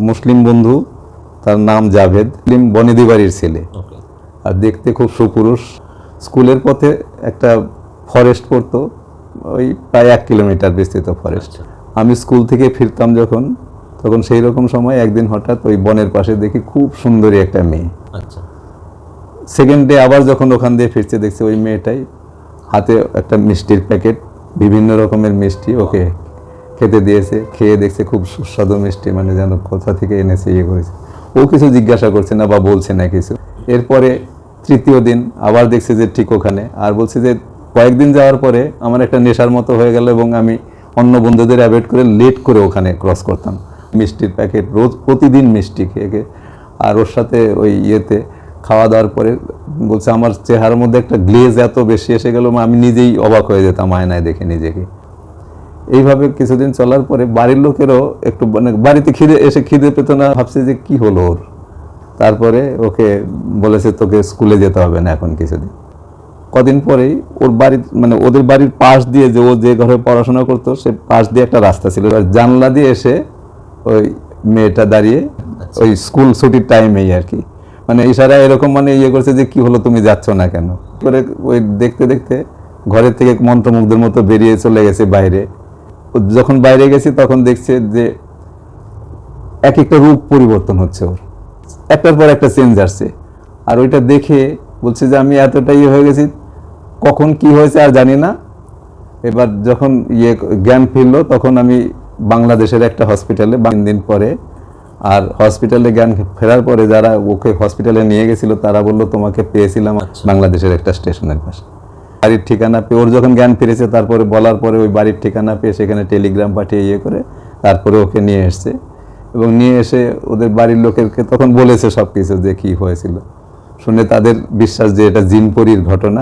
মুসলিম বন্ধু, তার নাম জাভেদ, বনেদি বাড়ির ছেলে, আর দেখতে খুব সুপুরুষ। স্কুলের পথে একটা ফরেস্ট পড়তো, ওই প্রায় 1 কিলোমিটার বিস্তৃত ফরেস্ট। আমি স্কুল থেকে ফিরতাম যখন, তখন সেই রকম সময় একদিন হঠাৎ ওই বনের পাশে দেখি খুব সুন্দরী একটা মেয়ে। সেকেন্ড ডে আবার যখন ওখান দিয়ে ফিরছে, দেখছি ওই মেয়েটাই হাতে একটা মিষ্টির প্যাকেট, বিভিন্ন রকমের মিষ্টি ওকে খেতে দিয়েছে। খেয়ে দেখছে খুব সুস্বাদু মিষ্টি, মানে যেন কোথা থেকে এনেছে, ইয়ে করেছে। ও কিছু জিজ্ঞাসা করছে না বা বলছে না কিছু। এরপরে তৃতীয় দিন আবার দেখছি যে ঠিক ওখানে, আর বলছে যে কয়েকদিন যাওয়ার পরে আমার একটা নেশার মতো হয়ে গেল এবং আমি অন্য বন্ধুদের অ্যাভয়েড করে লেট করে ওখানে ক্রস করতাম। মিষ্টির প্যাকেট রোজ প্রতিদিন মিষ্টি খেয়ে, আর ওর সাথে ওই ইয়েতে খাওয়া দাওয়ার পরে বলছে আমার চেহারার মধ্যে একটা গ্লেজ এত বেশি এসে গেল, আমি নিজেই অবাক হয়ে যেতাম আয়নায় দেখে নিজেকে। এইভাবে কিছুদিন চলার পরে বাড়ির লোকেরও একটু মানে বাড়িতে খিদে পেত না, ভাবছে যে কি হলো ওর। তারপরে ওকে বলেছে তোকে স্কুলে যেতে হবে না এখন কিছুদিন। কদিন পরেই ওর বাড়ি মানে ওদের বাড়ির পাশ দিয়ে, যে ও যে ঘরে পড়াশোনা করতো সে পাশ দিয়ে একটা রাস্তা ছিল, জানলা দিয়ে এসে ওই মেয়েটা দাঁড়িয়ে ওই স্কুল ছুটির টাইমেই আর কি, মানে ইশারা এরকম মানে ইয়ে করছে যে কি হলো তুমি যাচ্ছ না কেন করে। ওই দেখতে দেখতে ঘরের থেকে মন্ত্রমুগ্ধের মতো বেরিয়ে চলে গেছে বাইরে। যখন বাইরে গেছি তখন দেখছে যে এক একটা রূপ পরিবর্তন হচ্ছে ওর, একটার পর একটা চেঞ্জ আসছে। আর ওইটা দেখে বলছে যে আমি এতটাই হয়ে গেছি, কখন কি হয়েছে আর জানি না। এবার যখন জ্ঞান ফিরলো তখন আমি বাংলাদেশের একটা হসপিটালে 3 দিন পরে, আর হসপিটালে জ্ঞান ফেরার পরে যারা ওকে হসপিটালে নিয়ে গেছিল তারা বললো তোমাকে পেয়েছিলাম বাংলাদেশের একটা স্টেশনের পাশে। বাড়ির ঠিকানা পেয়ে ওর যখন জ্ঞান ফিরেছে, তারপরে বলার পরে ওই বাড়ির ঠিকানা পেয়ে সেখানে টেলিগ্রাম পাঠিয়ে ইয়ে করে তারপরে ওকে নিয়ে এসছে, এবং নিয়ে এসে ওদের বাড়ির লোকেরকে তখন বলেছে সব কিছু যে কী হয়েছিল। শুনে তাদের বিশ্বাস যে এটা জিনপরির ঘটনা।